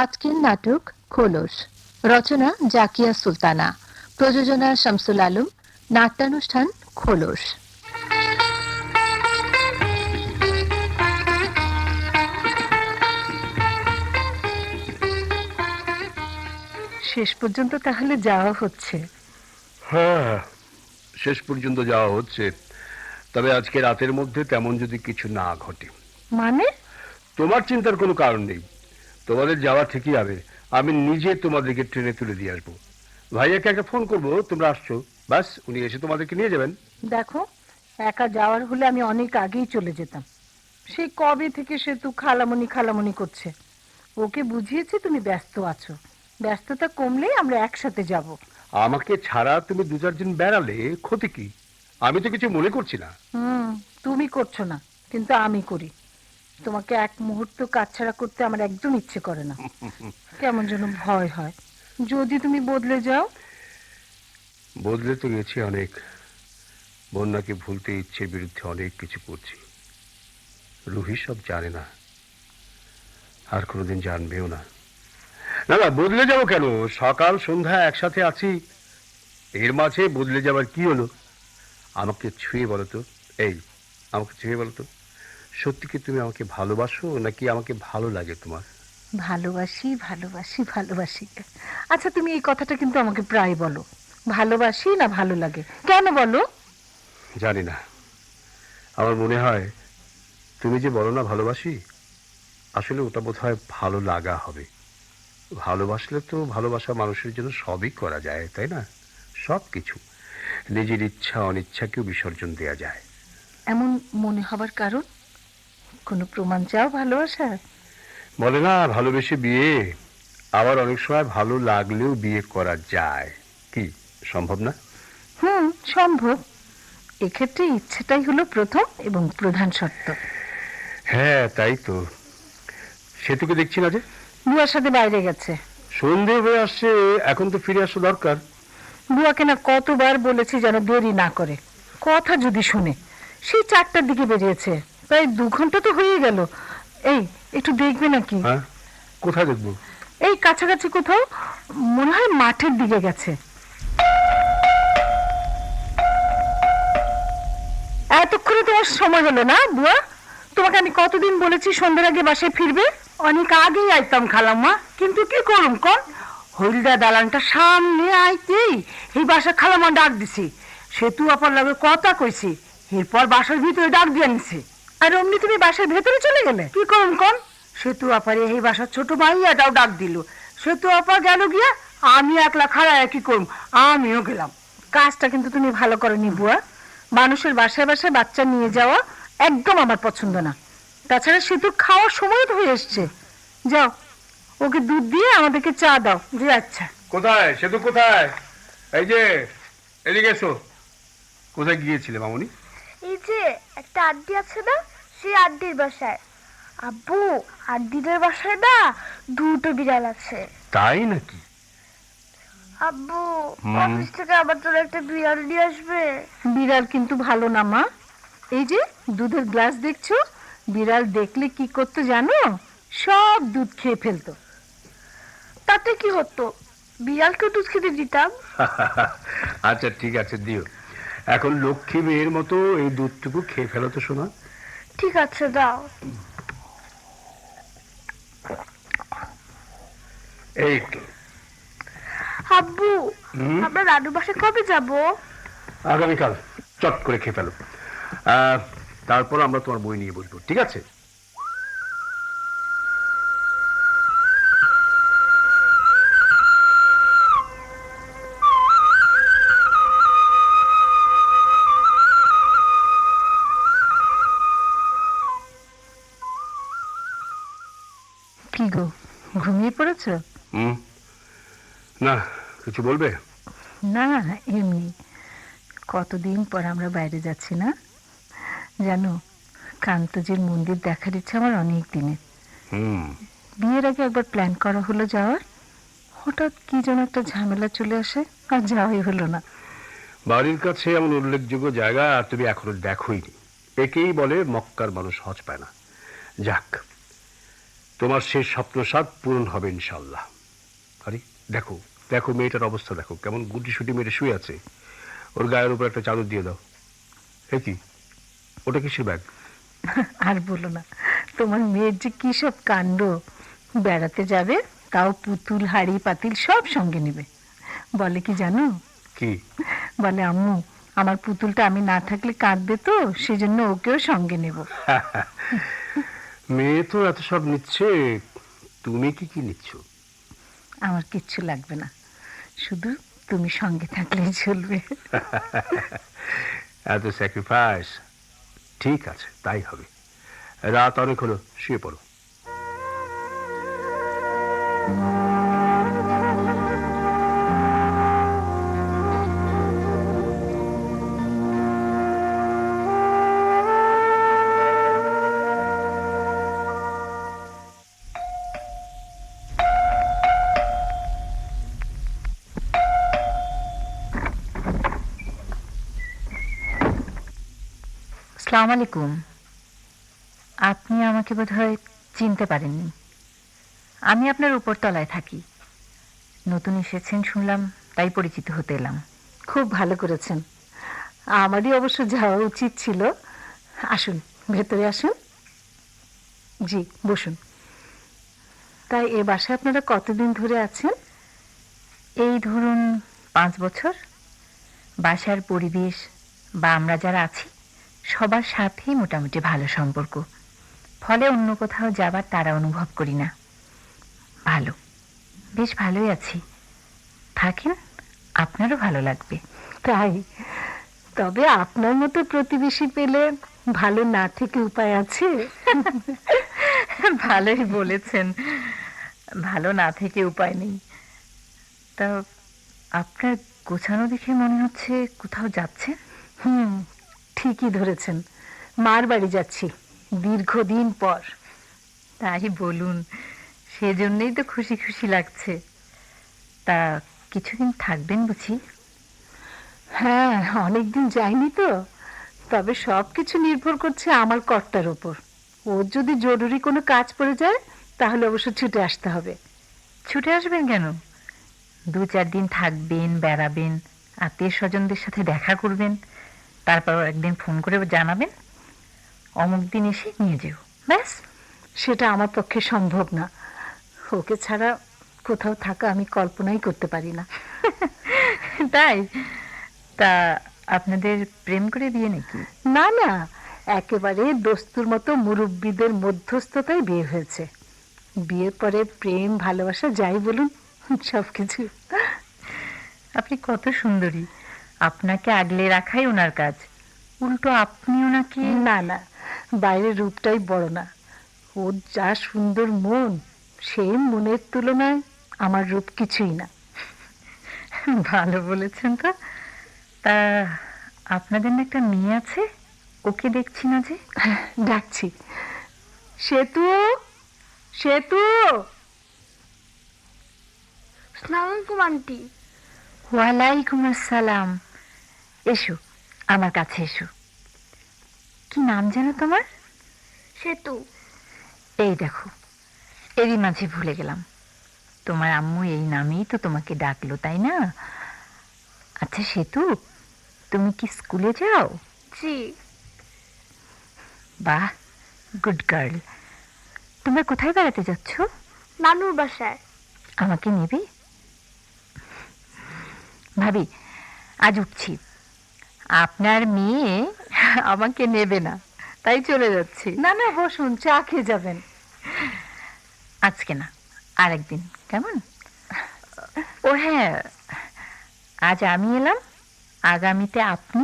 আজকের নাটক খোলস, রচনা জাকিয়া সুলতানা, প্রযোজনা শামসুল আলম, নাট্যানুষ্ঠান খোলস। শেষ পর্যন্ত তাহলে যাওয়া হচ্ছে? হ্যাঁ, শেষ পর্যন্ত যাওয়া হচ্ছে। তবে আজকে রাতের মধ্যে তেমন যদি কিছু না ঘটে। মানে? তোমার চিন্তার কোনো কারণ নেই, তোমাদের যাওয়া ঠিকই হবে। আমি নিজে তোমাদেরকে ট্রেনে তুলে দিয়ে আসবো। ভাইয়াকে একটা ফোন করবো তোমরা আসছো, বাস উনি এসে তোমাদেরকে নিয়ে যাবেন। দেখো, একা যাওয়ার হলে আমি অনেক আগেই চলে যেতাম। সেই কবে থেকে সে তো খালামণি খালামণি করছে। ওকে বুঝিয়েছি তুমি ব্যস্ত আছো, ব্যস্ততা কমলেই আমরা একসাথে যাব। আমাকে ছাড়া তুমি দু চার দিন বেড়ালে ক্ষতি কি? আমি তো কিছু মনে করছি না। তুমি করছো না, কিন্তু আমি করি। তোমাকে এক মুহূর্ত কাছছাড়া করতে আমার একদম ইচ্ছে করে না। কেমন যেন ভয় হয় যদি তুমি বদলে যাও। বদলে তো গেছি অনেক। বন্যাকে ভুলতে ইচ্ছের বিরুদ্ধে অনেক কিছু করছি। রুহি সব জানে না, আর কোনোদিন জানবেও না। না না, বদলে যাবো কেন? সকাল সন্ধ্যা একসাথে আছি, এর মাঝে বদলে যাবার কি হলো? আমাকে ছুঁয়ে বলো তো, এই আমাকে ছুঁয়ে বলো তো, সত্যি কি তুমি আমাকে ভালোবাসো নাকি আমাকে ভালো লাগে তোমার? ভালোবাসি ভালোবাসি ভালোবাসি। আচ্ছা, তুমি এই কথাটা কিন্তু আমাকে প্রায় বলো, ভালোবাসি না ভালো লাগে, কেন বলো? জানি না, আমার মনে হয় তুমি যে বলো না ভালোবাসি, আসলে ওটা বোধহয় ভালো লাগা হবে। ভালোবাসলে তো ভালোবাসা মানুষের জন্য সবই করা যায়, তাই না? সব কিছু, নিজের ইচ্ছা অনিচ্ছাকেও বিসর্জন দেয়া যায়। এমন মনে হবার কারণ? কোনো প্রমাণ চাও ভালোবাসার? বলে না ভালোবেসে বিয়ে, আবার অনেক সময় ভালো লাগলেও বিয়ে করা যায়। কি সম্ভব না? সম্ভব। এক্ষেত্রে ইচ্ছেটাই হলো প্রথম এবং প্রধান শর্ত। হ্যাঁ তাই তো। সেতুকে দেখছি না যে। বুয়ার সাথে বাইরে গেছে। সন্ধে হয়ে আসছে, এখন তো ফিরে আসা দরকার। বুয়াকে না কতবার বলেছি যেন দেরি না করে, কথা যদি শুনে। সেই 4টার দিকে বেরিয়েছে, প্রায় 2 ঘন্টা তো হয়ে গেল। এই একটু দেখবে নাকি? হ্যাঁ, কোথায় দেখবো? এই কাছাকাছি কোথাও, মনে হয় মাঠের দিকে গেছে। এতক্ষণে তোমার সময় হলো না বুয়া? তোমাকে আমি কতদিন বলেছি সন্ধ্যার আগে বাসায় ফিরবে? অনেক আগেই আইতাম খালাম্মা, কিন্তু কি করুম কন, হলদা দালানটা সামনে আইতেই এই বাসা খালাম্মা ডাক দিছি। সেতু আপার লাগে কথা কইছি, এরপর বাসার ভিতরে ডাক দিয়ে আনছি। আর অমনি তুমি বাসার ভেতরে চলে গেলে? কি করুম কন, সেতু আপারে এই বাসার ছোট ভাইয়াটাও ডাক দিল। সেতু আপা গেল গিয়া, আমি একলা খাড়ায় কি করুম, আমিও গেলাম। কাজটা কিন্তু তুমি ভালো করনি বুয়া। মানুষের বাসায় বাসায় বাচ্চা নিয়ে যাওয়া একদম আমার পছন্দ না। তাছাড়া সেতু খাওয়ার সময় তো হয়ে এসছে। যাও, ওকে দুধ দিয়ে আমাদেরকে চা দাও। জি আচ্ছা। কোথায় সেতু, কোথায়? এই যে এদিকে এসো। কোথায় গিয়েছিলে মামুনি? এই যে একটা আড্ডি আছে না, সেই আড্ডির বাসায়। আব্বু, আড্ডিদের বাসায় না 2টো বিড়াল আছে। তাই নাকি? আব্বু, অফিস থেকে আমার জন্য একটা বিড়াল নিয়ে আসবে? বিড়াল কিন্তু ভালো না মা। এই যে দুধের গ্লাস দেখছো, বিড়াল দেখলে কি করতো জানো? সব দুধ খেয়ে ফেলতো। তাতে কি হতো, বিড়ালকে দুধ খেতে দিতাম। আচ্ছা ঠিক আছে, দিও। এখন লক্ষ্মী মেয়ের মতো এই দুধটুকু খেয়ে ফেলো তো শোনা। ঠিক আছে, দাও। এই তো। আব্বু, আমরা দাদুর বাসায় কবে যাব? আগামীকাল চট করে খেয়ে ফেলো। তারপর আমরা তোমার বই নিয়ে বসবো, ঠিক আছে? কি গো, ঘুমিয়ে পড়েছ? না, কিছু বলবে? না, এমনি। কতদিন পর আমরা বাইরে যাচ্ছি না? জানো, কান্তজির মন্দির দেখার ইচ্ছা আমার অনেক দিনের। বিয়ের আগে একবার প্ল্যান করা হলো যাওয়ার, হঠাৎ কি যেন একটা ঝামেলা চলে আসে, আর যাওয়াই হলো না। বাড়ির কাছে এমন উল্লেখযোগ্য জায়গা আর তুমি এখনো দেখোইনি। একেই বলে মক্কার মানুষ হজ পায় না। যাক, তোমার সেই স্বপ্ন সাত পূরণ হবে ইনশাল্লাহ। আরে দেখো দেখো, মেয়েটার অবস্থা দেখো, কেমন গুটি সুটি মেরে শুয়ে আছে। ওর গায়ের উপর একটা চাদর দিয়ে দাও। এ কি, ওটা কিসের ব্যাগ? আর বলো না, তোমার মেয়ের যে কি সব কাণ্ড। বেড়াতে যাবে, তাও পুতুল হাড়ি পাতিল সব সঙ্গে নেবে। বলে কি জানো, কি? বলে আম্মু আমার পুতুলটা আমি না থাকলে কাঁদবে, তো সেজন্য ওকেও সঙ্গে নেব। মেয়ে তো এত সব নিচ্ছে, তুমি কি কি নিচ্ছ? আমার কিচ্ছু লাগবে না, শুধু তুমি সঙ্গে থাকলেই চলবে। এত স্যাক্রিফাইস? ঠিক আছে, তাই হবে। রাত অনেক হলো, শুয়ে পড়ো। আসসালামু আলাইকুম। আপনি আমাকে বোধহয় চিনতে পারেননি। আমি আপনার উপরতলায় থাকি। নতুন এসেছেন শুনলাম, তাই পরিচিত হতে এলাম। খুব ভালো করেছেন, আমারই অবশ্য যাওয়া উচিত ছিল। আসুন, ভেতরে আসুন। জি, বসুন। তাই এ বাসায় আপনারা কতদিন ধরে আছেন? এই ধরুন 5 বছর। বাসার পরিবেশ বা আমরা যারা আছি সবার সাথেই মোটামুটি ভালো সম্পর্ক, ফলে অন্য কোথাও যাবার তারা অনুভব করি না। ভালো, বেশ ভালোই আছি। থাকেন, আপনারও ভালো লাগবে। তাই? তবে আপনার মতো প্রতিবেশী পেলে ভালো না থেকে উপায় আছে? ভালোই বলেছেন, ভালো না থেকে উপায় নেই। তা আপনার গোছানো দেখে মনে হচ্ছে কোথাও যাচ্ছেন। ঠিকই ধরেছেন, মার বাড়ি যাচ্ছি দীর্ঘদিন পর। তাই বলুন, সেজন্যই তো খুশি খুশি লাগছে। তা কিছুদিন থাকবেন বুঝি? হ্যাঁ, অনেকদিন যাইনি তো। তবে সব কিছু নির্ভর করছে আমার কর্তার ওপর। ওর যদি জরুরি কোনো কাজ পড়ে যায় তাহলে অবশ্য ছুটে আসতে হবে। ছুটে আসবেন কেন? 2-4 দিন থাকবেন, বেড়াবেন, আত্মীয় স্বজনদের সাথে দেখা করবেন, তারপর একদিন ফোন করে জানাবেন অমুক দিন এসে নিয়ে যেও, ব্যাস। সেটা আমার পক্ষে সম্ভব না। ওকে ছাড়া কোথাও থাকা আমি কল্পনাই করতে পারি না। তাই? তা আপনাদের প্রেম করে বিয়ে নাকি? না না, একেবারে দস্তুর মতো মুরব্বীদের মধ্যস্থতায় বিয়ে হয়েছে। বিয়ের পরে প্রেম ভালোবাসা যাই বলুন, সবকিছু। আপনি কত সুন্দরী, আপনাকে আগলে রাখাই ওনার কাজ, উল্টো আপনি ওনাকে। না না, বাইরের রূপটাই বড় না, ওর যা সুন্দর মন, সেই মনের তুলনায় আমার রূপ কিছুই না। ভালো বলেছেন তো। তা আপনাদের না একটা মেয়ে আছে, ওকে দেখছি না যে? ডাকছি। সেতু, সেতু। আসসালামু আলাইকুম আন্টি। ওয়ালাইকুম আসসালাম। এসো, আমার কাছে এসো। কি নাম যেন তোমার? সেতু। এই দেখো, এরই মাঝে ভুলে গেলাম, তোমার আম্মু এই নামেই তো তোমাকে ডাকলো, তাই না? আচ্ছা সেতু, তুমি কি স্কুলে যাও? জি। বাহ, গুড গার্ল। তোমরা কোথায় বেড়াতে যাচ্ছ? নানুর বাসায়। আমাকে নেবে? ভাবি, আজ উঠছি, আপনার মেয়ে আমাকে নেবে না, তাই চলে যাচ্ছি। না না, বসুন, চা খেয়ে যাবেন। আজকে না, আরেকদিন, কেমন? ও হ্যাঁ, আজ আমি এলাম, আগামীতে আপনি,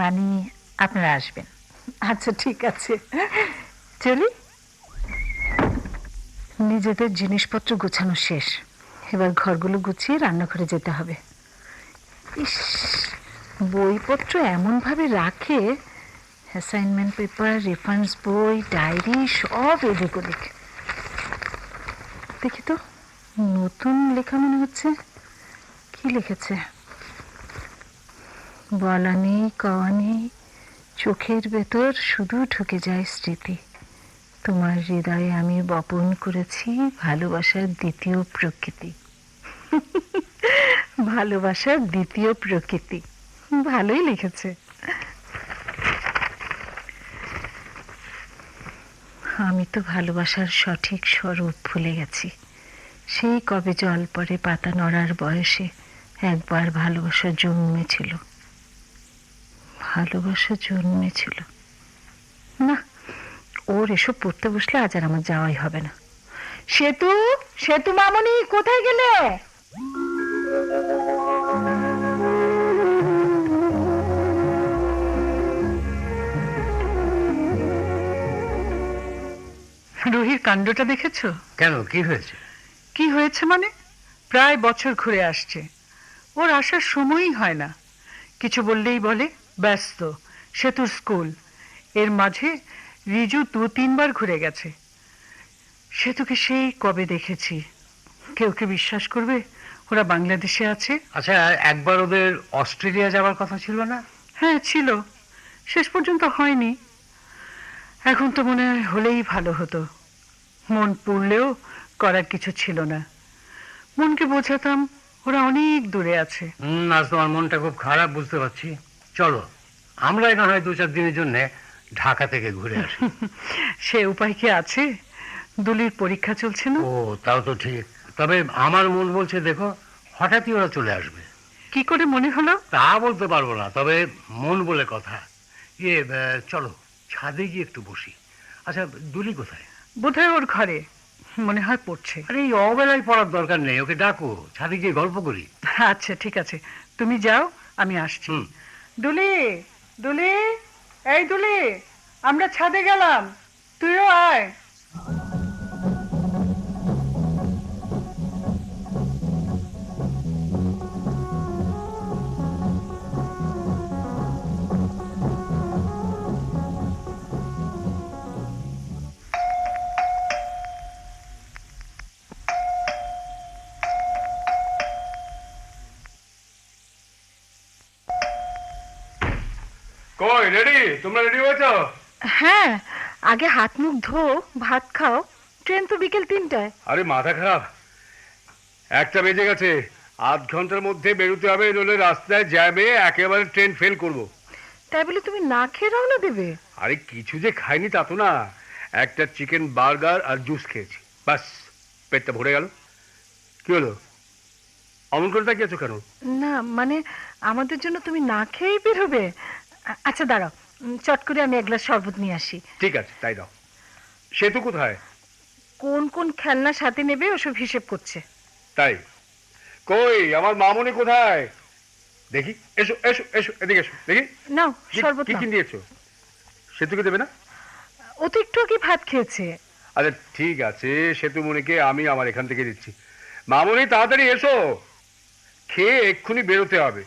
মানে আপনারা আসবেন। আচ্ছা ঠিক আছে, চলি। নিজেদের জিনিসপত্র গোছানো শেষ, এবার ঘরগুলো গুছিয়ে রান্নাঘরে যেতে হবে। ইস, বইপত্র এমনভাবে রাখে, অ্যাসাইনমেন্ট পেপার, রেফারেন্স বই, ডায়েরি সব এদিক ওদিক। দেখি তো, নতুন লেখা মনে হচ্ছে। কি লিখেছে? বলা নেই কওয়া নেই, চোখের ভেতর শুধু ঢুকে যায় স্মৃতি, তোমার হৃদয়ে আমি বপন করেছি ভালোবাসার দ্বিতীয় প্রকৃতি। ভালোবাসার দ্বিতীয় প্রকৃতি, ভালোই লিখেছে। আমি তো ভালোবাসার সঠিক স্বরূপ ভুলে গেছি। সেই কবে জল পড়ে পাতা নড়ার বয়সে একবার ভালোবাসা জন্মেছিল। ভালোবাসা জন্মেছিল না, ওর এসব পড়তে বসলে আজ আর আমার যাওয়াই হবে না। সেতু, সেতু মামনি, কোথায় গেলে? রুহির কাণ্ডটা দেখেছো? কেন, কি হয়েছে? কি হয়েছে মানে? প্রায় বছর ঘুরে আসছে, ওর আসার সময়ই হয় না। কিছু বললেই বলে ব্যস্ত, সেতুর স্কুল। এর মাঝে রিজু 2-3 বার ঘুরে গেছে। সেতুকে সেই কবে দেখেছি। কেউ কি বিশ্বাস করবে ওরা বাংলাদেশে আছে? আচ্ছা, একবার ওদের অস্ট্রেলিয়া যাওয়ার কথা ছিল না? হ্যাঁ ছিল, শেষ পর্যন্ত হয়নি। এখন তো মনে হয় হলেই ভালো হতো। মন পুড়লেও করার কিছু ছিল না। মনকে বোঝাতাম ওরা অনেক দূরে আছে। আজ তোমার মনটা খুব খারাপ, বুঝতে পারছি। চলো আমরাই না হয় 2-4 দিনের জন্য ঢাকা থেকে ঘুরে আসি। সে উপায় কি আছে? দুলির পরীক্ষা চলছে না। ও, তাও তো ঠিক। তবে আমার মন বলছে, দেখো হঠাৎই ওরা চলে আসবে। কি করে মনে হলো? তা বলতে পারবো না, তবে মন বলে কথা। চলো ছাদে গিয়ে একটু বসি। আচ্ছা, দুলি কোথায়? বোধহয় ওর ঘরে, মনে হয় পড়ছে। আরে এই অবেলায় পড়ার দরকার নেই, ওকে ডাকো, ছাদে গিয়ে গল্প করি। আচ্ছা ঠিক আছে, তুমি যাও, আমি আসছি। হুম। দুলি, দুলি, এই দুলি, আমরা ছাদে গেলাম, তুইও আয়। কই, রেডি? তোমরা রেডি হয়েছো? হ্যাঁ, আগে হাত মুখ ধো, ভাত খাও, ট্রেন তো বিকেল 3টায়। আরে মাথা খারাপ, 1টা বেজে গেছে। আধ ঘন্টার মধ্যে বেরোতে হবে, নইলে রাস্তায় জ্যামে একেবারে ট্রেন ফেল করব। তাই বলে তুমি না খেয়ে রওনা দেবে? আরে কিছু যে খাইনি তা তো না, একটা চিকেন বার্গার আর জুস খেয়েছি, বাস পেটটা ভরে গেল। কি হলো, অমন করে তাকিয়ে আছো কেন? না মানে আমাদের জন্য তুমি না খেয়েই বেরোবে? আচ্ছা দাঁড়াও, চট করে আমি এক গ্লাস শরবত নিয়ে আসি। ঠিক আছে, তাই দাও। সেতু কোথায়? কোন কোন খেলনা সাথে নেবে ওসব হিসেব করছে। তাই? কই আমার মামুনি কোথায়? দেখি, এসো এসো এসো, এদিকে এসো দেখি। নাও শরবত কি নাও। কি নিয়েছো? সেতুকে দেবে না? ও তো একটু আগে ভাত খেয়েছে। আচ্ছা ঠিক আছে, সেতুমণিকে আমি আমার এখান থেকে দিচ্ছি। মামুনি তাড়াতাড়ি এসো, খেয়ে এক্ষুনি বেরোতে হবে।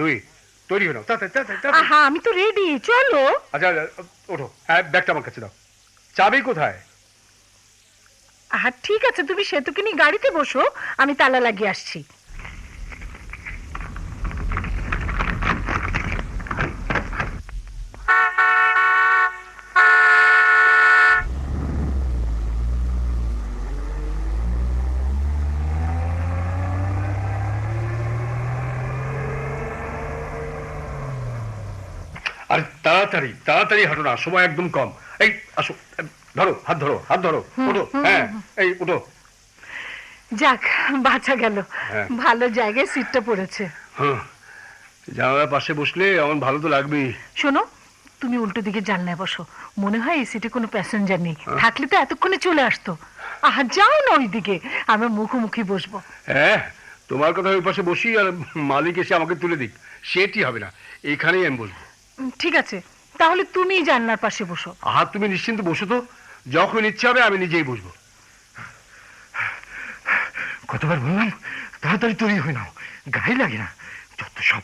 রুই, তৈরি হয়ে নাও, তাড়াতাড়ি তাড়াতাড়ি তাড়াতাড়ি। আহা, আমি তো রেডি, চলো। আচ্ছা ওঠো, হ্যাঁ ব্যাগটা আমার কাছে দাও। চাবি কোথায়? আহা ঠিক আছে, তুমি সেতুকে নিয়ে গাড়িতে বসো, আমি তালা লাগিয়ে আসছি। আরে তাড়াতাড়ি তাড়াতাড়ি হাঁটো না, সময় একদম কম। এই আসো, ধরো, হাত ধরো, হাত ধরো, ওঠো। হ্যাঁ, এই ওঠো। যাক, বাঁচা গেল। হ্যাঁ। ভালো জায়গায় সিটটা পড়েছে। হ্যাঁ, জানালার পাশে বসলে আমার ভালো তো লাগবেই। শোনো, তুমি উল্টো দিকে জানলায় বসো, মনে হয় এই সিটে কোনো প্যাসেঞ্জার নেই, থাকলে তো এতক্ষণে চলে আসতো। আহা যাও না ওইদিকে, আমরা মুখোমুখি বসবো। হ্যাঁ, তোমার কথা ওই পাশে বসি, আর মালিক এসে আমাকে তুলে দিক, সেটি হবে না, এখানেই আমি বসবো। ঠিক আছে, তাহলে তুমি জানলার পাশে বসো। আহা, তুমি নিশ্চিন্ত বসো তো, যখন ইচ্ছা হবে আমি নিজেই বসবো। কতবার বললাম তাড়াতাড়ি তৈরি হয়ে নাও, গায়ে লাগে না যত সব।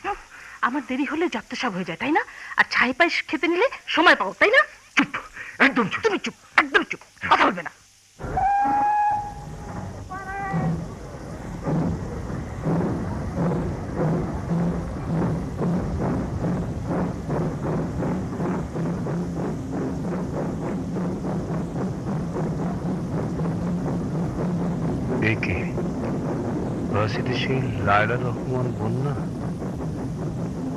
আমার দেরি হলে যত সব হয়ে যায়, তাই না? আর ছাই পায়েস খেতে নিলে সময় পাও, তাই না? চুপ, একদম চুপ। তুমি চুপ, একদম চুপ, কথা বলবে না। কে ভার্সিটি সেই লায়লা রহমান বন্যা?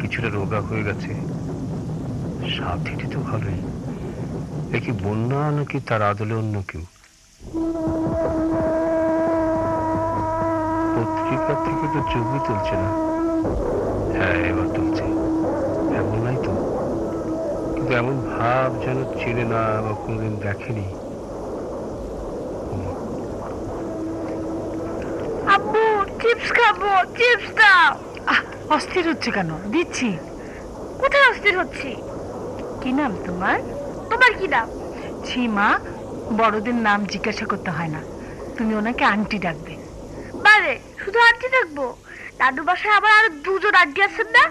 কিছুটা রোগা হয়ে গেছে, সাথীটি তো ভালোই। এ কি বন্যা নাকি তার আদলে অন্য কেউ? পত্রিকা থেকে তো ছবি তুলছে না। হ্যাঁ, এবার তুলছে। এমন নাই তো, কিন্তু এমন ভাব যেন চিনে না বা কোনোদিন দেখেনি। আব্বু চিপস খাবো, চিপস দাও। অস্থির হচ্ছে কেন? দিচ্ছি। কোথায় অস্থির হচ্ছি? কি নাম তোমার? তোমার কি নাম? ছি মা, বড়দের নাম জিজ্ঞাসা করতে হয় না, তুমি ওনাকে আন্টি ডাকবে। বারে শুধু আন্টি ডাকবো? দাদুর বাসায় আবার আরো দুজন আন্টি আছেন না?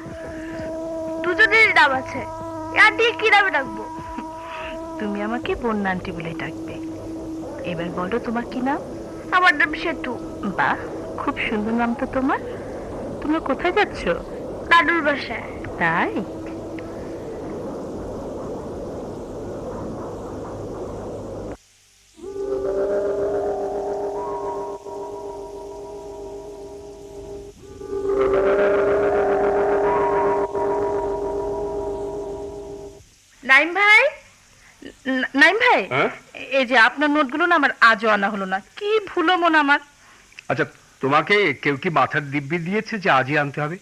দুজনেরই নাম আছে, এই আন্টি কি নামে ডাকবো? তুমি আমাকে বন্যা আন্টি বলে ডাকবে। এবার বলো তোমার কি নাম? আমার নাম সেতু। বাহ, খুব সুন্দর নাম তো তোমার। তুমি কোথায় যাচ্ছ? দাদুর বাসায়। তাই? নাইম ভাই, নাইম ভাই, হ্যাঁ? এই যে আপনার নোটগুলো না আমার আজও আনা হলো না, কি ভুলো মন আমার। আচ্ছা, তোমাকে কেউ কি মাথার দিব্যি দিয়েছে যে আজই আনতে হবে?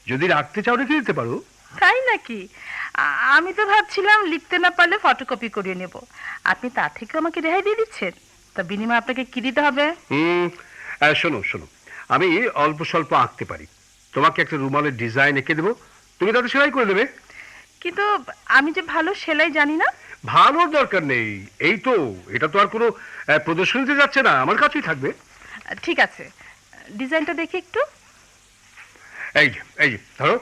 যদি রাখতে চাও রেখে দিতে পারো। তাই নাকি? আমি তো ভাবছিলাম লিখতে না পারলে ফটোকপি করিয়ে নেব। আপনি তা থেকে আমাকে রেহাই দিয়ে দিচ্ছেন? তা বিনিময়ে আপনাকে কি দিতে হবে? শোনো শোনো, আমি অল্প স্বল্প আঁকতে পারি। তোমাকে একটা রুমালের ডিজাইন এঁকে দেবো, তুমি তাতে সেলাই করে দেবে। কিন্তু আমি যে ভালো সেলাই জানি না। ভালোর দরকার নেই, এই তো, এটা তো আর কোনো প্রদর্শনীতে যাচ্ছে না, আমার কাছেই থাকবে। ঠিক আছে, ডিজাইনটা দেখি একটু। এই যে ধরো,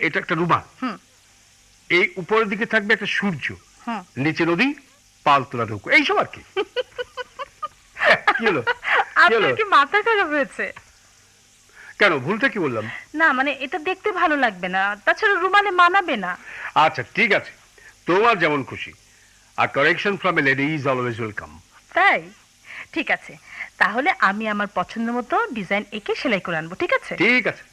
এটা একটা রুমাল। হুম। এই উপরের দিকে থাকবে একটা সূর্য, হুম। নিচে নদী, পালতোলা নৌকো, এইসব আর কি। কি হলো? আপনার কি মাথা খারাপ হয়েছে? কেন, ভুলটা কি বললাম? না মানে এটা দেখতে ভালো লাগবে না, তাছাড়া রুমালে মানাবে না। আচ্ছা ঠিক আছে, তোমার যেমন খুশি। আর correction from a lady is always welcome. তাই? ঠিক আছে, তাহলে আমি আমার পছন্দ মতো ডিজাইন এঁকে সেলাই করে আনবো, ঠিক আছে? ঠিক আছে।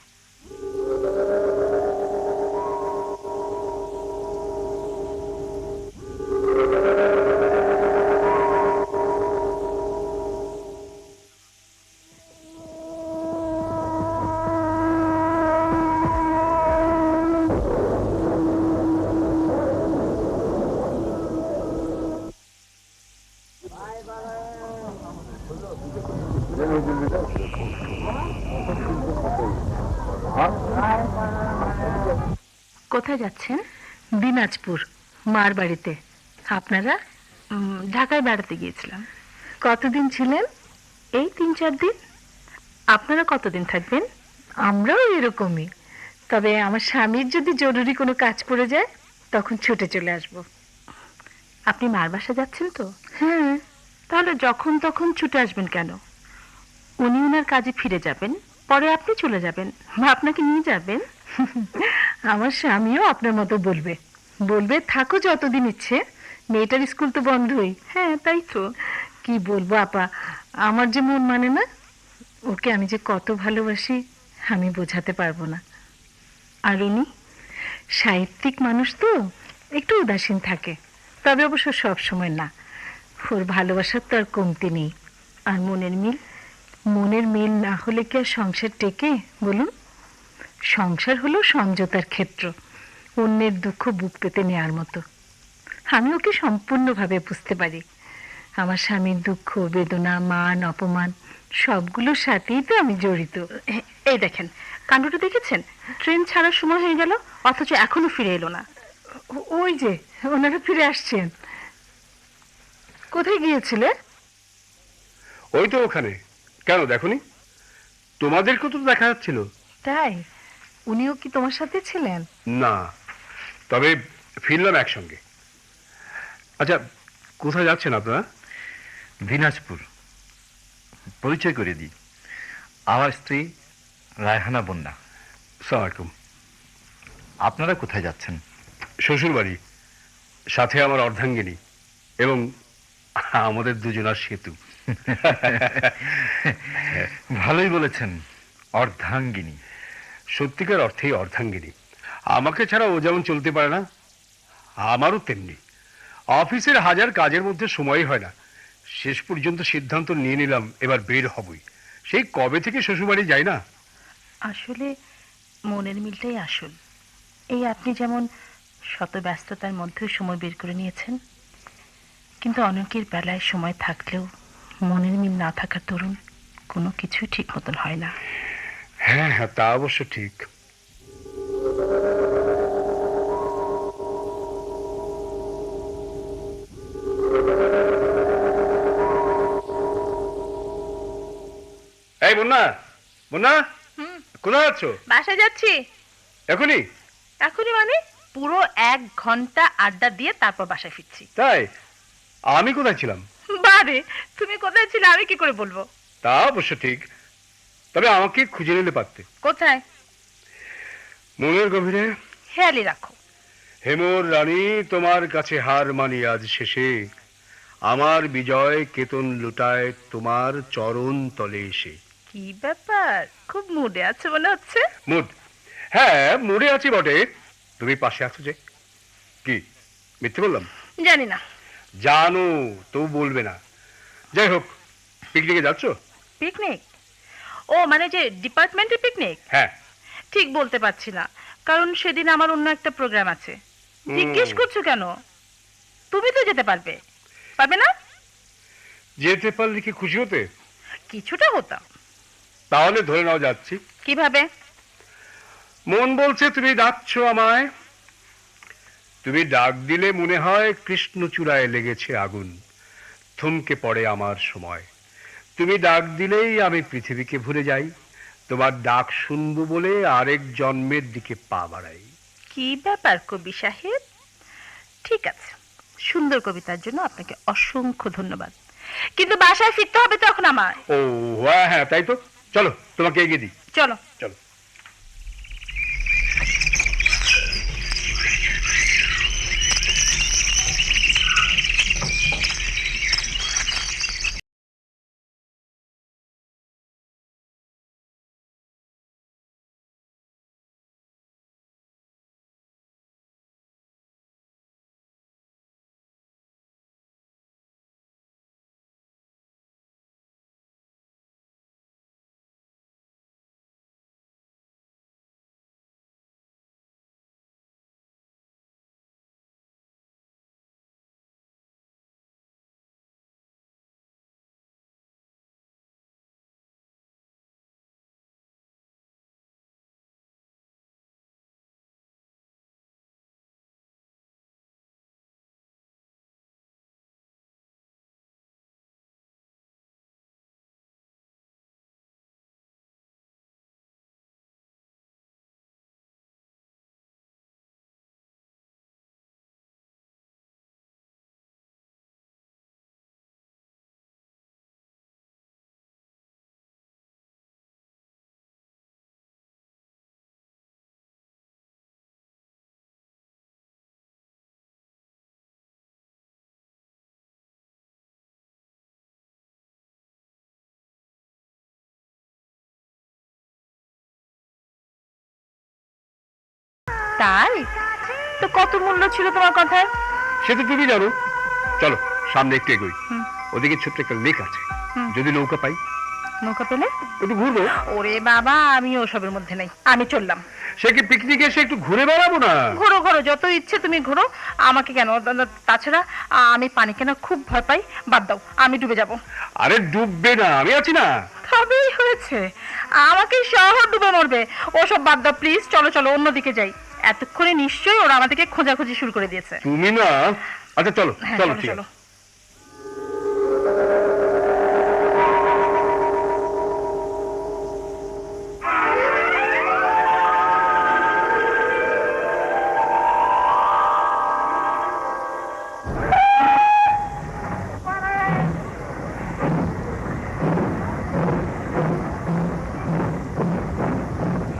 কোথায় যাচ্ছেন? দিনাজপুর, মার বাড়িতে। আপনারা? ঢাকায় বেড়াতে গিয়েছিলাম। কতদিন ছিলেন? এই 3-4 দিন। আপনারা কতদিন থাকবেন? আমরাও এরকমই, তবে আমার স্বামীর যদি জরুরি কোনো কাজ পড়ে যায় তখন ছুটে চলে আসব। আপনি মার বাসা যাচ্ছেন তো? হ্যাঁ। তাহলে যখন তখন ছুটে আসবেন কেন? উনি ওনার কাজে ফিরে যাবেন, পরে আপনি চলে যাবেন বা আপনাকে নিয়ে যাবেন। আমার স্বামীও আপনার মতো বলবে, বলবে থাকো যতদিন ইচ্ছে, মেয়েটার স্কুল তো বন্ধই। হ্যাঁ তাই তো। কি বলবো আপা, আমার যে মন মানে না, ওকে আমি যে কত ভালোবাসি আমি বোঝাতে পারবো না। আর উনি সাহিত্যিক মানুষ তো, একটু উদাসীন থাকে, তবে অবশ্য সব সময় না। ওর ভালোবাসার তো আর কমতি নেই। আর মনের মিল না হলে কি আর সংসার টেকে বলুন? সংসার হলো সমঝোতার ক্ষেত্র, অন্যের দুঃখ বুক পেতে নেওয়ার মতো। আমি ওকে সম্পূর্ণভাবে বুঝতে পারি। আমার স্বামীর দুঃখ বেদনা মান অপমান সবগুলোর সাথেই তো আমি জড়িত। এই দেখেন, কাণ্ডটা দেখেছেন? ট্রেন ছাড়ার সময় হয়ে গেল, অথচ এখনো ফিরে এলো না। ওই যে ওনারা ফিরে আসছেন। কোথায় গিয়েছিলে? ওই তো ওখানে। কেন দেখোনি? তোমাদেরকে তো দেখা যাচ্ছিল। তাই? উনিও কি তোমার সাথে ছিলেন? না, তবে ফিরলাম একসঙ্গে। আচ্ছা, কোথায় যাচ্ছেন আপনারা? দিনাজপুর। পরিচয় করে দিই, আমার স্ত্রী রায়হানা বন্যা। আসসালামু আলাইকুম। আপনারা কোথায় যাচ্ছেন? শ্বশুর বাড়ি, সাথে আমার অর্ধাঙ্গিনী এবং আমাদের দুজনার সেতু। ভালোই বলেছেন, অর্ধাঙ্গিনী। সত্যিকার অর্থেই অর্ধাঙ্গিনী। আমাকে ছাড়া ও যেমন চলতে পারে না, আমারও তেমনি। অফিসের হাজার কাজের মধ্যে সময় হয় না। শেষ পর্যন্ত সিদ্ধান্ত নিয়ে নিলাম এবার বের হবই। সেই কবে থেকে শ্বশুরবাড়ি যাই না। আসলে মনের মিলটাই আসল। এই আপনি যেমন শত ব্যস্ততার মধ্যেও সময় বের করে নিয়েছেন, কিন্তু অনেকের বেলায় সময় থাকলেও মনের মিল না থাকার দরুন কোনো কিছুই ঠিক মতন হয় না। হ্যাঁ হ্যাঁ, তা অবশ্য ঠিক। এই মুন্না, মুন্না, কোথায় আছো? বাসায় যাচ্ছি। এখনই? এখনই মানে পুরো 1 ঘন্টা আড্ডা দিয়ে তারপর বাসায় ফিরছি। তাই? আমি কোথায় ছিলাম? বারে, তুমি কোথায় ছিলে আমি কি করে বলবো? তা অবশ্য ঠিক, তবে আমাকে খুঁজে নিলে পারতে। কোথায়? মনের গভীরে। খেয়ালি রাখো। হেমর রানী, তোমার কাছে হার মানি আজ শেষে, আমার বিজয় কেতন লুটায় তোমার চরণ তলে এসে। কি ব্যাপার, খুব মুডে আছে মনে হচ্ছে। মুড? হ্যাঁ, মুডে আছি বটে। তুমি পাশে আছো যে। কি মিথ্যে বললাম? জানি না। জানো তো, বলবে না। যাই হোক, পিকনিকে যাচ্ছ? পিকনিক? ও মানে যে ডিপার্টমেন্টের পিকনিক? হ্যাঁ। ঠিক বলতে পারছি না, কারণ সেদিন আমার অন্য একটা প্রোগ্রাম আছে। জিজ্ঞেস করছো কেন? তুমি তো যেতে পারবে, পারবে না? যেতে পারলে কি খুশি হতে? কিছুটা হতাম। তাহলে ধরে নাও যাচ্ছি। কিভাবে? মন বলছে তুমি ডাকছ আমায়। তুমি ডাক দিলে মনে হয় কৃষ্ণচূড়ায় লেগেছে আগুন, থমকে পড়ে আমার সময়। তুমি ডাক দিলেই আমি পৃথিবীকে ভুলে যাই, তোমার ডাক শুনবো বলে আরেক জন্মের দিকে পা বাড়াই। কি ব্যাপার কবি সাহেব? ঠিক আছে, সুন্দর কবিতার জন্য আপনাকে অসংখ্য ধন্যবাদ, কিন্তু বাসায় ফিরতে হবে তো এখন আমার। ও হ্যাঁ হ্যাঁ, তাই তো। চলো, তোমাকে এগিয়ে দিই। চলো। চলো। তাই তো, কত মূল্য ছিল তোমার কথায়? সে তো তুমি জানো। চলো সামনে একটু এগোই। ওদিকে ছোট্ট একটা লেক আছে, যদি নৌকা পাই। নৌকা পেলে একটু ঘুরবো। ওরে বাবা, আমি ওসবের মধ্যে নাই, আমি চললাম। সে কি পিকনিকে এসে একটু ঘুরে বেড়াবো না? ঘোরো ঘোরো, যত ইচ্ছে তুমি ঘোরো, আমাকে কেন? তাছাড়া আমি পানিকে না খুব ভয় পাই, বাদ দাও, আমি ডুবে যাব। আরে ডুববে না, আমি আছি না। তবেই হয়েছে, আমাকে শহর ডুবে মরবে। ওসব বাদ দাও প্লিজ, চলো চলো অন্যদিকে যাই। এতক্ষণে নিশ্চয়ই ওরা আমাদেরকে খোঁজাখুঁজি শুরু করে দিয়েছে। তুমি না? আচ্ছা চলো হ্যাঁ, চলো, চলো ঠিক চলো। আছে।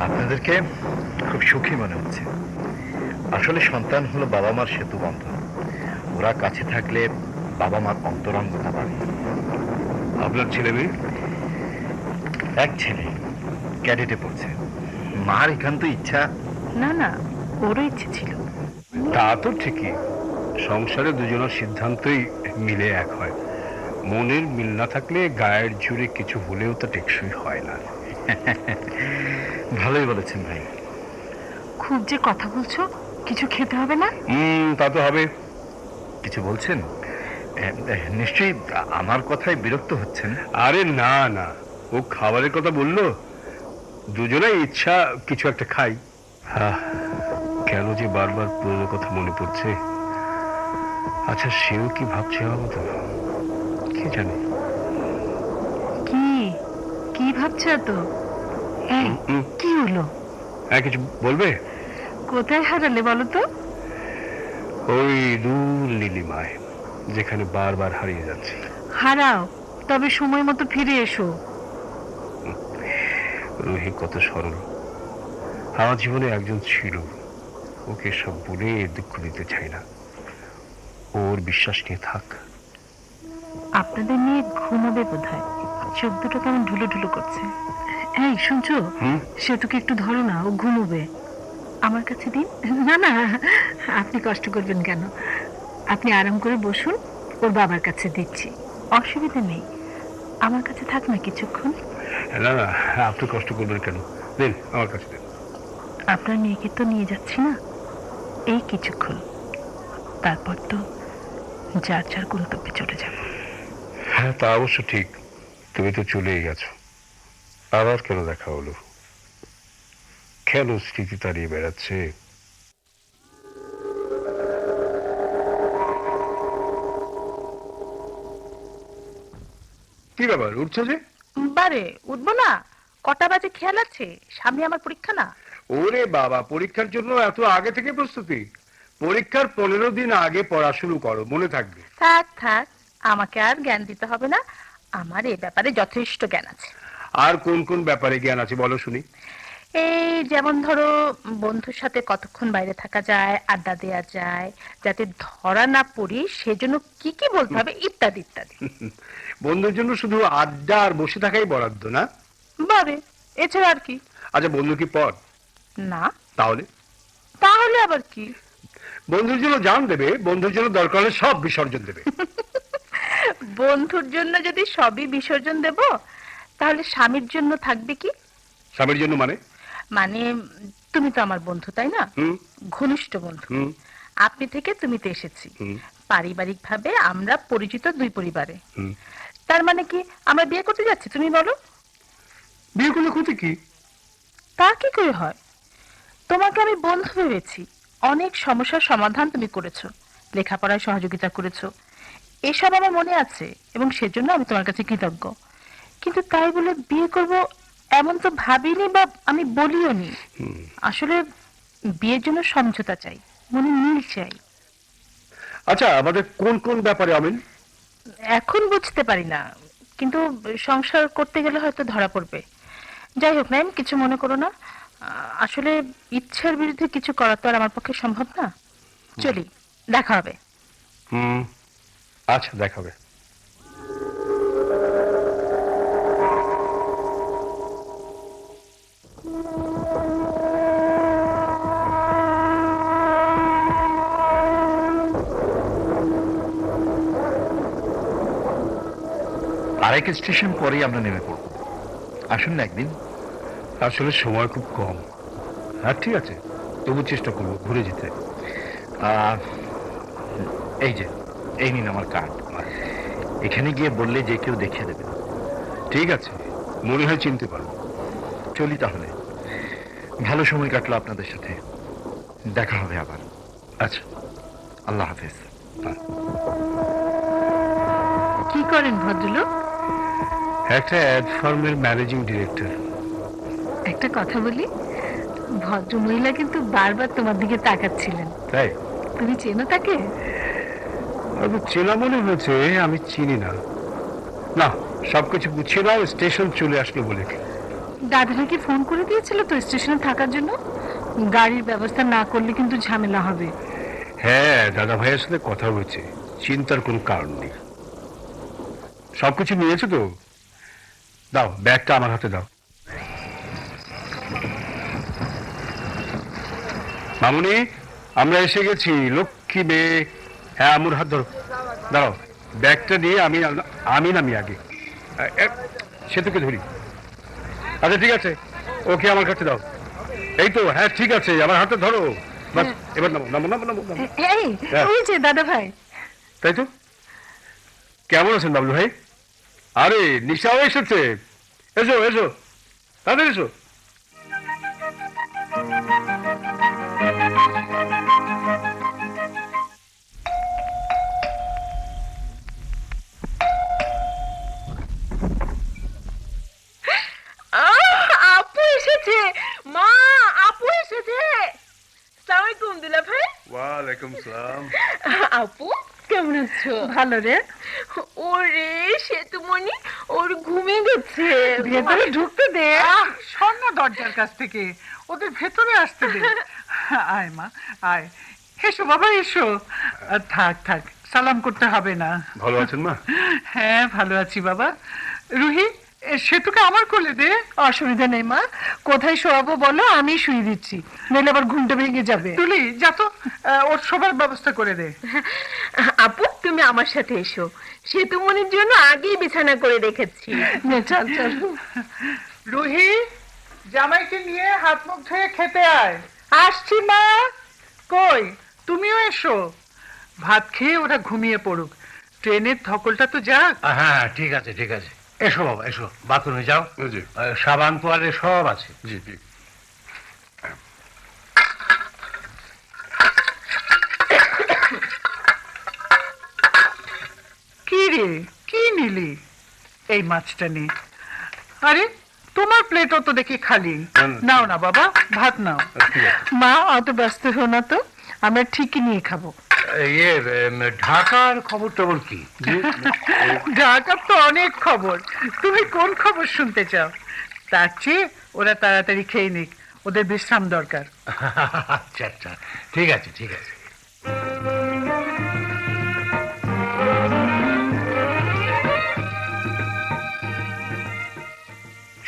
আপনাদেরকে খুব সুখী মনে হচ্ছে। আসলে সন্তান হলো বাবা মার সেতু বন্ধন। ওরা কাছে থাকলে বাবা মার অন্তরঙ্গতা বাড়ে। আপনার ছেলে মেয়ে? এক ছেলে ক্যাডেটে পড়ছে। মার একান্ত ইচ্ছা। না না, ওরও ইচ্ছে ছিল। তা তো ঠিকই, সংসারে দুজনের সিদ্ধান্তই মিলে এক হয়। মনের মিল না থাকলে গায়ের জোরে কিছু হলেও তো টেকসই হয় না। ভালোই বলেছেন ভাই। খুব যে কথা বলছো, কিছু খেতে হবে না? তা তো হবে। কিছু বলছেন? নিশ্চয়ই আমার কথায় বিরক্ত হচ্ছেন। আরে না না, ও খাবারের কথা বললো, দুজনেই ইচ্ছা কিছু একটা খাই। কেন যে বারবার পুরোনো কথা মনে পড়ছে। আচ্ছা, সেও কি ভাবছে আমার মতো? কি জানি। কি কি ভাবছো তো? এই, কি হলো? কিছু বলবে? কোথায় হারালে বলো তো? ওই দূর নীলিমায়, যেখানে বারবার হারিয়ে যাচ্ছে। হারাও, তবে সময় মতো ফিরে এসো। রুহি কত সরল, আমার জীবনে একজন ছিল। ওকে সব বলে দুঃখ দিতে চাই না, ওর বিশ্বাস নিয়ে থাক। আপনাদের নিয়ে ঘুমাবে বোধহয়, চোখ দুটো কেমন ঢুলো ঢুলো করছে। এই শুনছো, সেতুকে একটু ধরো না, ও ঘুমোবে। আমার কাছে দিন। না না, আপনি কষ্ট করবেন কেন, আপনি আরাম করে বসুন, ওর বাবার কাছে দিচ্ছি, অসুবিধা নেই। আমার কাছে থাক না কিছুক্ষণ। না না, আপনি কষ্ট করবেন কেন, দিন আমার কাছে দিন। আপনার মেয়েকে তো নিয়ে যাচ্ছি না, এই কিছুক্ষণ, তারপর তো যার যার গন্তব্যে চলে যাব। হ্যাঁ, তা অবশ্য ঠিক। তুমি তো চলেই গেছো, আবার কেন দেখা হলো? কেন স্মৃতি তাড়িয়ে বেড়াচ্ছে? কি ব্যাপার, উঠছো যে? বারে উঠবো না, কটা বাজে খেয়াল আছে? সামনে আমার পরীক্ষা না? ওরে বাবা, পরীক্ষার জন্য এত আগে থেকে প্রস্তুতি? পরীক্ষার 15 দিন আগে পড়া শুরু করো, মনে থাকবে। থাক থাক, আমাকে আর জ্ঞান দিতে হবে না, আমার এ ব্যাপারে যথেষ্ট জ্ঞান আছে। আর কোন কোন ব্যাপারে জ্ঞান আছে বলো শুনি। এই যেমন ধরো, বন্ধুর সাথে কতক্ষণ বাইরে থাকা যায়, আড্ডা দেওয়া যায়, যাতে ধরা না পড়ি সেজন্য কি কি বলতে হবে, ইত্যাদি ইত্যাদি। বন্ধুর জন্য শুধু আড্ডা আর বসে থাকাই বরাদ্দ না? বারে, এছাড়া আর কি? আচ্ছা, বন্ধু কি পর? না। তাহলে? তাহলে আবার কি? বন্ধুর জন্য জান দেবে, বন্ধুর জন্য দরকার হলে সব বিসর্জন দেবে। বন্ধুর জন্য যদি সবই বিসর্জন দেব, তাহলে স্বামীর জন্য থাকবে কি? স্বামীর জন্য মানে? মানে তুমি তো আমার বন্ধু, তাই না? হুম ঘনিষ্ঠ বন্ধু। হুম আপনি থেকে তুমিতে এসেছি, হুম পারিবারিক ভাবে আমরা পরিচিত দুই পরিবারে। হুম। তার মানে কি আমরা বিয়ে করতে যাচ্ছি, তুমি বলো? বিয়ে করলে ক্ষতি কি? তা কি করে হয়? তোমাকে আমি বন্ধু ভেবেছি, অনেক সমস্যার সমাধান তুমি করেছো, লেখাপড়ায় সহযোগিতা করেছো, এসব আমার মনে আছে এবং সেজন্য আমি তোমার কাছে কৃতজ্ঞ। কিন্তু তাই বলে বিয়ে করব এমন তো ভাবিনি, বা আমি বলিও নি। আসলে বিয়ের জন্য সমঝোতা চাই, মনে মিল চাই। আচ্ছা, আমাদের কোন কোন ব্যাপারে অমিল? এখন বুঝতে পারি না, কিন্তু সংসার করতে গেলে হয়তো ধরা পড়বে। যাই হোক ম্যাম, কিছু মনে করো না। আসলে ইচ্ছার বিরুদ্ধে কিছু করা তো আর আমার পক্ষে সম্ভব না। চলি, দেখা হবে। আচ্ছা, দেখাবে। আরেক স্টেশন পরেই আমরা নেমে পড়ব। আসুন না একদিন। আসলে সময় খুব কম। হ্যাঁ ঠিক আছে, তবু চেষ্টা করবো ঘুরে যেতে। এই যে, এই নিন আমার কার্ড। এখানে গিয়ে বললে যে কেউ দেখিয়ে দেবে। ঠিক আছে, মনে হয় চিনতে পারবো। চলি তাহলে। ভালো সময় কাটলো আপনাদের সাথে, দেখা হবে আবার। আচ্ছা, আল্লাহ হাফেজ। কি করেন ভদ্রলোক? একটা অ্যাড ফার্মের ম্যানেজিং ডিরেক্টর। একটা কথা বলি, ভদ্র মহিলা কিন্তু বারবার তোমার দিকে তাকাচ্ছিলেন। তাই? তুমি চেনো তাকে? হয়তো চেনা মনে হয়েছে, আমি চিনি না। না, সবকিছু গুছিয়ে নাও, স্টেশন চলে আসলো বলে। দাদা নাকি ফোন করে দিয়েছিল তো স্টেশনে থাকার জন্য। গাড়ির ব্যবস্থা না করলে কিন্তু ঝামেলা হবে। হ্যাঁ, দাদা ভাইয়ের সাথে কথা হয়েছে, চিন্তার কোনো কারণ নেই। সবকিছু নিয়েছো তো? দাও, ব্যাগটা আমার হাতে দাও। মামুনি, আমরা এসে গেছি। লক্ষ্মী মেয়ে। হ্যাঁ, আমুর হাত ধরো। দাঁড়াও, ব্যাগটা নিয়ে আমি নামি আগে। সেতুকে ধরি। আচ্ছা ঠিক আছে, ওকে আমার কাছে দাও। এই তো, হ্যাঁ ঠিক আছে, আমার হাতে ধরো। বাস, এবার নামো নামো নামো নামো নামো। এই হ্যাঁ। ওই যে দাদা ভাই। তাই তো। কেমন আছেন বাবলু ভাই? আরে নিশাও এসেছে। এসো এসো, তাদের এসো। আপু এসেছে, মা আপু এসেছে। সালামালাইকুম দুলা ভাই। ওয়ালাইকুম সালাম। আপু কেমন আছো? ভালো রে। ওরে সেতুমণি, ওর ঘুমিয়ে গেছে। ভেতরে ঢুকতে দে। শোন না দরজার কাছ থেকে, ওদের ভেতরে আসতে দে। আয় মা, আয়। এসো বাবা, এসো। থাক থাক, সালাম করতে হবে না। ভালো আছেন মা? হ্যাঁ ভালো আছি বাবা। রুহি, সেতুকে আমার কোলে দে। অসুবিধা নেই মা, কোথায় শোয়াবো বলো, আমি শুয়ে দিচ্ছি, নইলে আবার ঘুমটা ভেঙে যাবে। তুলি যা তো, ওর শোবার ব্যবস্থা করে দে। আপু তুমি আমার সাথে এসো, সেতুমণির জন্য আগেই বিছানা করে রেখেছি। নে, চল চল। রুহি, জামাইকে নিয়ে হাত মুখ ধুয়ে খেতে আয়। আসছি মা। কই, তুমিও এসো। ভাত খেয়ে ওরা ঘুমিয়ে পড়ুক, ট্রেনের ধকলটা তো যাক। হ্যাঁ ঠিক আছে ঠিক আছে, এসো বাবা এসো, বাথরুমে যাও। জি সাবান তোয়ালে সব আছে। জি জি। কি রে, কি নিলি? এই মাছটা নে। আরে তোমার প্লেটও তো দেখি খালি। নাও না বাবা, ভাত নাও। ঠিক আছে। মা অত ব্যস্ত হো না তো, আমরা ঠিকই নিয়ে খাবো। ইয়ে ঢাকার খবর টবর কি? ঢাকার তো অনেক খবর, তুমি কোন খবর শুনতে চাও? তার চেয়ে ওরা তাড়াতাড়ি খেয়ে নিক, ওদের বিশ্রাম দরকার। আচ্ছা আচ্ছা, ঠিক আছে ঠিক আছে।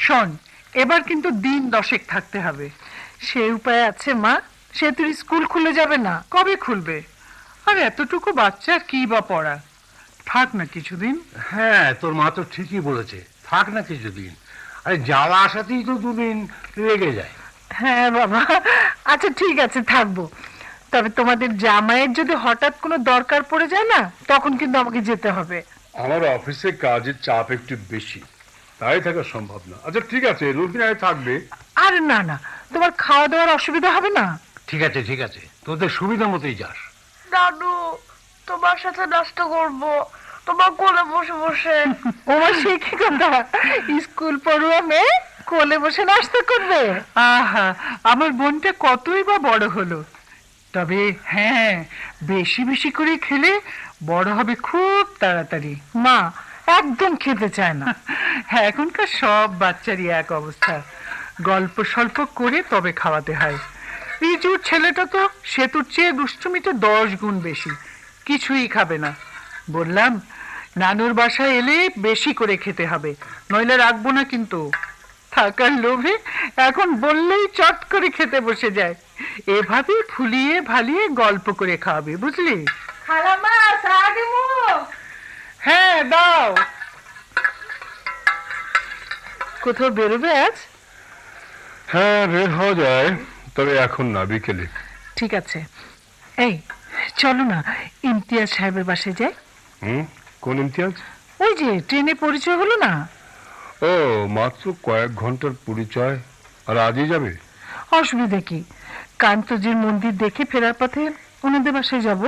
শোন, এবার কিন্তু দিন 10 থাকতে হবে। সে উপায় আছে মা, সে তুই স্কুল খুলে যাবে না। কবে খুলবে? আর এতটুকু বাচ্চার কি বা পড়া? থাক না কিছুদিন। হ্যাঁ তোর মা তো ঠিকই বলেছে, থাক না কিছুদিন। আরে যাওয়া আসাতেই তো দুদিন লেগে যায়। হ্যাঁ বাবা, আচ্ছা ঠিক আছে থাকবো, তবে তোমাদের জামাইয়ের যদি হঠাৎ কোনো দরকার পড়ে যায় না, তখন কিন্তু আমাকে যেতে হবে। আমার অফিসে কাজের চাপ একটু বেশি, তাই থাকা সম্ভব না। আচ্ছা ঠিক আছে, রুফিনায় থাকবে। আরে না না, তোমার খাওয়া দাওয়ার অসুবিধা হবে না। ঠিক আছে ঠিক আছে, তোদের সুবিধা মতোই যাস। দাদু, তোমার সাথে নাস্তা করব, তোমার কোলে বসে বসে। ওমা সে কি কথা, স্কুল পড়ুয়া মেয়ে কোলে বসে নাস্তা করবে? আহা, আমার বোনটা কতই বা বড় হলো। তবে হ্যাঁ, বেশি বেশি করে খেলে বড় হবে খুব তাড়াতাড়ি। মা একদম খেতে চায় না। হ্যাঁ, এখনকার সব বাচ্চারই এক অবস্থা, গল্প স্বল্প করে তবে খাওয়াতে হয়। রিজুর ছেলেটা তো সেতুর চেয়ে দুষ্টুমিতে 10 গুণ বেশি, কিছুই খাবে না। বললাম নানুর বাসায় এলে বেশি করে খেতে হবে, নইলে রাখবো না কিন্তু। থাকার লোভে এখন বললেই চট করে খেতে বসে যায়। এভাবে ফুলিয়ে ভালিয়ে গল্প করে খাওয়াবে, বুঝলি? খালাম্মা চা দেবো? হ্যাঁ দাও। কোথাও বেরোবে আজ? হ্যাঁ বের হওয়া যায়, তবে এখন না, বিকেলে। ঠিক আছে, এই চলো না ইমতিয়াজ সাহেবের বাসায় যাই। কোন ইমতিয়াজ? ওই যে ট্রেনে পরিচয় হলো না। ও, মাত্র কয়েক ঘন্টার পরিচয়, আর আজই যাবে? অসুবিধা কি, কান্তজির মন্দির দেখে ফেরার পথে ওনাদের বাসায় যাব,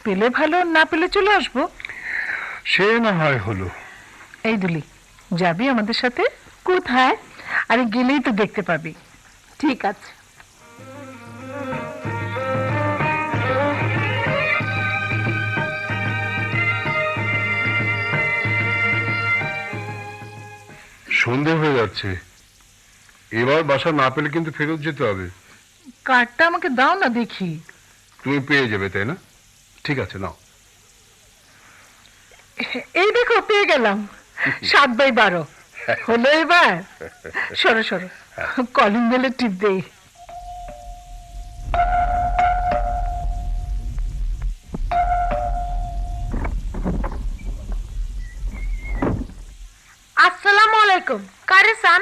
পেলে ভালো, না পেলে চলে আসবো। সে না হয় হলো। এই দুলি, যাবি আমাদের সাথে? কোথায়? আরে গেলেই তো দেখতে পাবি। ঠিক আছে। সন্ধে হয়ে যাচ্ছে, এবার বাসা না পেলে কিন্তু ফেরত যেতে হবে। কার্ডটা আমাকে দাও না দেখি। তুমি পেয়ে যাবে, তাই না? ঠিক আছে, নাও। এই দেখো পেয়ে গেলাম 7/12 হলো এবার। সরো সরো, কলিং বেলের টিপ দেই। আসসালামু আলাইকুম, কারে সান?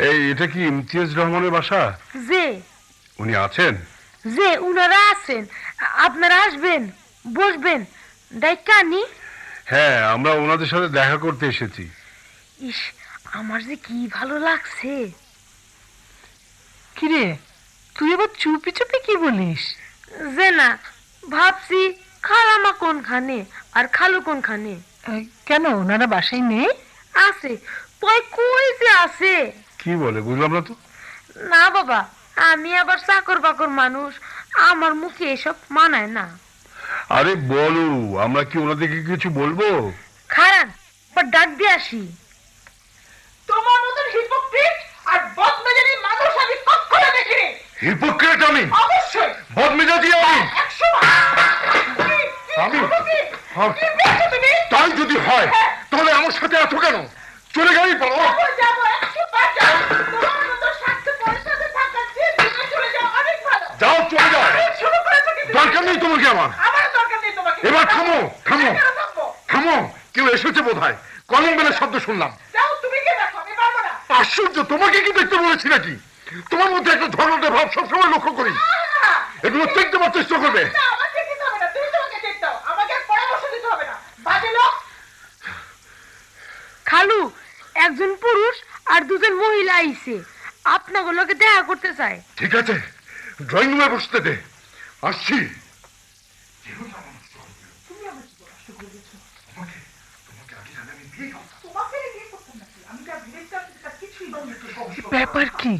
এই এটা কি ইমতিয়াজ রহমানের বাসা? যে উনি আছেন? যে উনারা আছেন, আপনারা আসবেন, বসবেন, ডাইকানি। হ্যাঁ, আমরা ওনাদের সাথে দেখা করতে এসেছি। ইস, আমার যে কি ভালো লাগছে। কিরে, তুই এবার চুপি চুপি কি বলিস? যে না, ভাবছি খালামা কোনখানে আর খালু কোনখানে। কেন, ওনারা বাসায় নেই? আছে, তুই কই যে আছে? কি বলে বুঝলাম না তো। না বাবা, আমি আবার চাকর বাকর মানুষ, আমার মুখে এসব মানায় না। আরে বলো, আমরা কি ওনাদেরকে কিছু বলবো? খারান, পর ডাক দিয়ে আসি। তোমার মতন হিপোক্রিট আর বদমেজাজি মানুষ আমি কখনো দেখিনি। হিপোক্রেট আমি? অবশ্যই। বদমেজাজি আমি? 100 আমি? কি বলছো তুমি? তাই যদি হয় তাহলে আমার সাথে আছো কেন? চলে গেলেই বলো। যাবো 100 বার যাও। তোমার মতো স্বার্থপরের সাথে থাকার চেয়ে দূরে চলে যাও অনেক ভালো। যাও, চলে যাও। শুরু করেছো কি? দরকার নেই তোমাকে আমার। আমার দরকার নেই তোমাকে। এবার থামো, থামো, কেন থামবো? থামো। কেউ এসেছে বোধহয়, কলিং বেলের শব্দ শুনলাম। যাও, তুমি কে দেখো, আমি পারবো না। আশ্চর্য, তোমাকে কি দেখতে বলেছি নাকি? তোমার মধ্যে একটা ঝগড়াটে ভাব সবসময় লক্ষ্য করি। এগুলো চেক দেওয়ার চেষ্টা করবে। না, আমাকে দিতে হবে না, তুমি তোমাকে চেক দাও, আমাকে আর পরামর্শ দিতে হবে না। বাজে লোক। খালু, একজন পুরুষ আর দুজন মহিলা আইছে, আপনাগুলোকে দেখা করতে চায়। ঠিক আছে, ড্রয়িং রুমে বসতে দে, আসছি। ব্যাপার কি?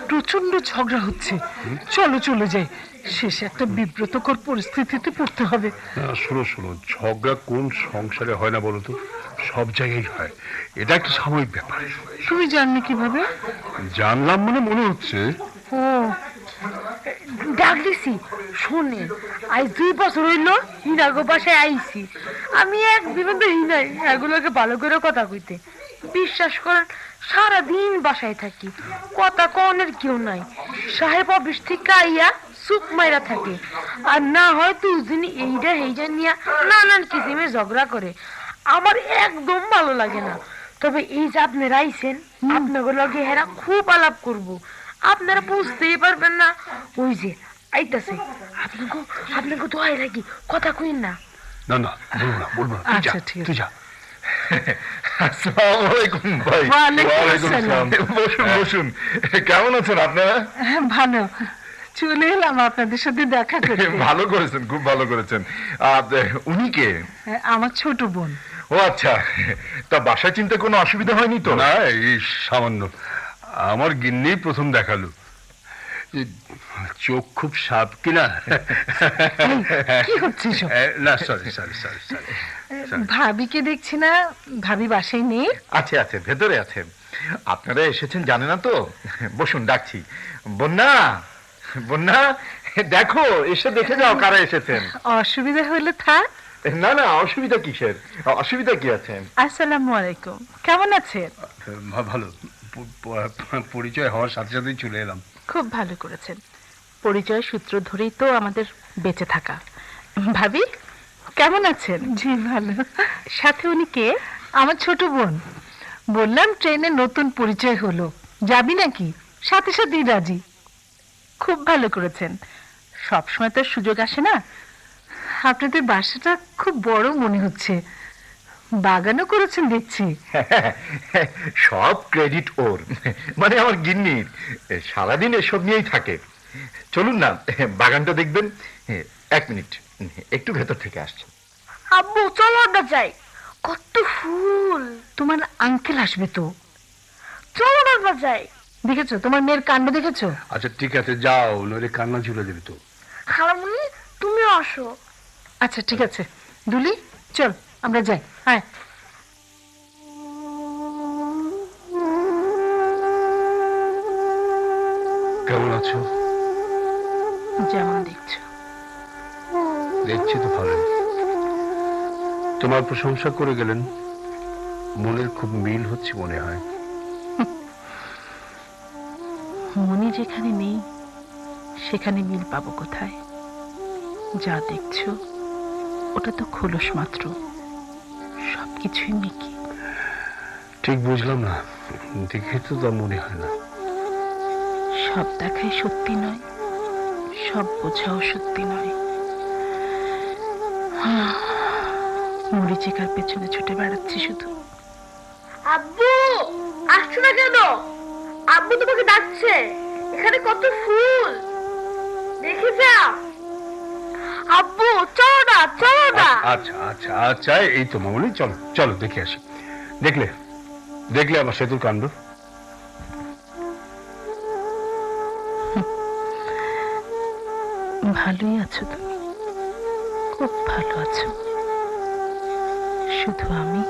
প্রচন্ড ঝগড়া হচ্ছে। চলো চলে যাই, শেষে একটা বিব্রতকর পরিস্থিতিতে পড়তে হবে। শোনো শোনো, ঝগড়া কোন সংসারে হয় না বলো তো? সব জায়গায় হয়, এটা একটা সাময়িক ব্যাপার। তুমি জানলে কিভাবে? জানলাম মানে মনে হচ্ছে। ও, ডাক দিছি, শোনে, আজ 2 বছর হইল হিনাগো বাসায় আইছি। আমি এক বিপদ হিনাই এগুলোকে ভালো করে কথা কইতে। বিশ্বাস করেন, সারাদিন বাসায় থাকি, কথা কনের কেউ নাই। সাহেব অফিস থেকে আইয়া সুপ মাইরা থাকে, আর না হয় দুজনই এইটা হেইটা নিয়ে নানান কিসিমে ঝগড়া করে। আমার একদম ভালো লাগে না। তবে এই যে আপনারা আইছেন, আপনাদের লগে হেরা খুব আলাপ করব। আপনারা বুঝতেই পারবেন না। ওই যে আইতাছে, আপনাকে আপনাকে দোয়াই লাগি, কথা কইন না। না না, বলবো না, বলবো না। তুই যা, আচ্ছা, ঠিক আছে। তুই যা। আসসালামু আলাইকুম ভাই। ওয়ালাইকুম ওয়ালাইকুম আসসালাম। আসসালাম। বসুন বসুন। কেমন আছেন আপনারা? ভালো, চলে এলাম আপনাদের সাথে দেখা করতে। ভালো করেছেন, খুব ভালো করেছেন। উনি কে? আমার ছোট বোন। ও আচ্ছা, তা বাসায় চিনতে কোনো অসুবিধা হয়নি তো? না, এই সামান্য। আমার গিন্নি প্রথম দেখালো। চোখ খুব সাপ কিনা। কি হচ্ছে এসব? না, সরি সরি সরি সরি। ভাবিকে দেখছি না, ভাবি বাসায় নেই। আছে আছে, ভেতরে আছে। আপনারা এসেছেন জানে না তো? বসুন, ডাকছি। বন্যা, বন্যা, দেখো, এসে দেখে যাও কারা এসেছেন। অসুবিধা হলে থাক। না না, অসুবিধা কিসের? অসুবিধা কি আছে? আসসালামু আলাইকুম, কেমন আছেন? ভালো, পরিচয় হওয়ার সাথে সাথেই চলে এলাম। খুব ভালো করেছেন, পরিচয় সূত্র ধরেই তো আমাদের বেঁচে থাকা। ভাবি কেমন আছেন? জি ভালো। সাথে উনি কে? আমার ছোট বোন। বললাম ট্রেনে নতুন পরিচয় হলো, যাবি নাকি? সাথে সাথেই রাজি। খুব ভালো করেছেন, সবসময় তো সুযোগ আসে না। আপনাদের বাসাটা খুব বড় মনে হচ্ছে, বাগানও করেছেন দেখছি। সব ক্রেডিট ওর, মানে আমার গিন্নির। সারাদিন এসব নিয়েই থাকে। চলুন না, বাগানটা দেখবেন। 1 মিনিট, একটু ভেতর থেকে আসছে। আব্বু চলো আমরা যাই, কত ফুল। তোমার আঙ্কেল আসবে তো, চলো না আমরা যাই। দেখেছো তোমার মেয়ের কাণ্ড দেখেছো? আচ্ছা ঠিক আছে, যাও, নইলে কান্না ঝুলে দেবে তো। খালামুনি তুমিও আসো। আচ্ছা ঠিক আছে, দুলি চল আমরা যাই। হ্যাঁ, কেমন আছো? যেমন দেখছো। দেখছি তো ভালোই। তোমার প্রশংসা করে গেলেন, মনের খুব মিল হচ্ছে মনে হয়। মনি যেখানে নেই সেখানে মিল পাবো কোথায়? যা দেখছো ওটা তো খোলস মাত্র, সবকিছুই মেকি। ঠিক বুঝলাম না, দেখে তো তা মনে হয় না। সব দেখাই সত্যি নয়, সব বোঝাও সত্যি নয়। মরিচিকার পেছনে ছুটে বেড়াচ্ছি শুধু। আব্বু আসছো না কেন? আব্বু তোমাকে ডাকছে, এখানে কত ফুল দেখে যাও। আব্বু চলো না, চলো না। আচ্ছা আচ্ছা আচ্ছা, এই তো মামুনি, চলো চলো দেখে আসি। দেখলে দেখলে আমার সেতুর কাণ্ড। ভালোই আছো তুমি, খুব ভালো আছো। শুধু আমি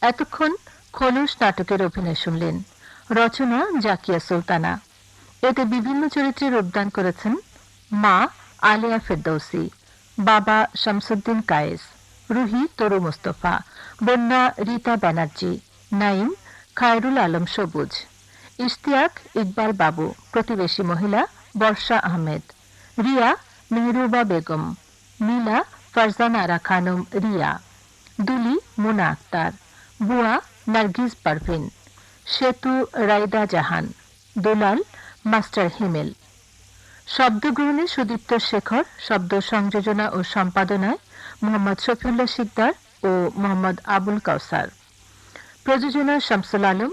এতক্ষণ খোলস নাটকের অভিনয় শুনলেন। রচনা জাকিয়া সুলতানা। এতে বিভিন্ন চরিত্রে রূপদান করেছেন মা আলিয়া ফেরদৌসী, বাবা শামসুদ্দিন কায়েস, রুহি তরু মোস্তফা, বন্যা রীতা ব্যানার্জি, নাইম খায়রুল আলম সবুজ, ইশতিয়াক ইকবাল বাবু, প্রতিবেশী মহিলা বর্ষা আহমেদ, রিয়া মেহরুবা বেগম, নীলা ফারজান আরা খানম রিয়া, দুলি মুনা আক্তার, বুয়া নার্গিস পারভিন, সেতু রাইদা জাহান, দুলাল মাস্টার হিমেল। শব্দগ্রহণে সুদীপ্ত শেখর, শব্দ সংযোজনা ও সম্পাদনায় মোহাম্মদ শফিউল্লাহ শিকদার ও মোহাম্মদ আবুল কাউসার, প্রযোজনা শামসুল আলম,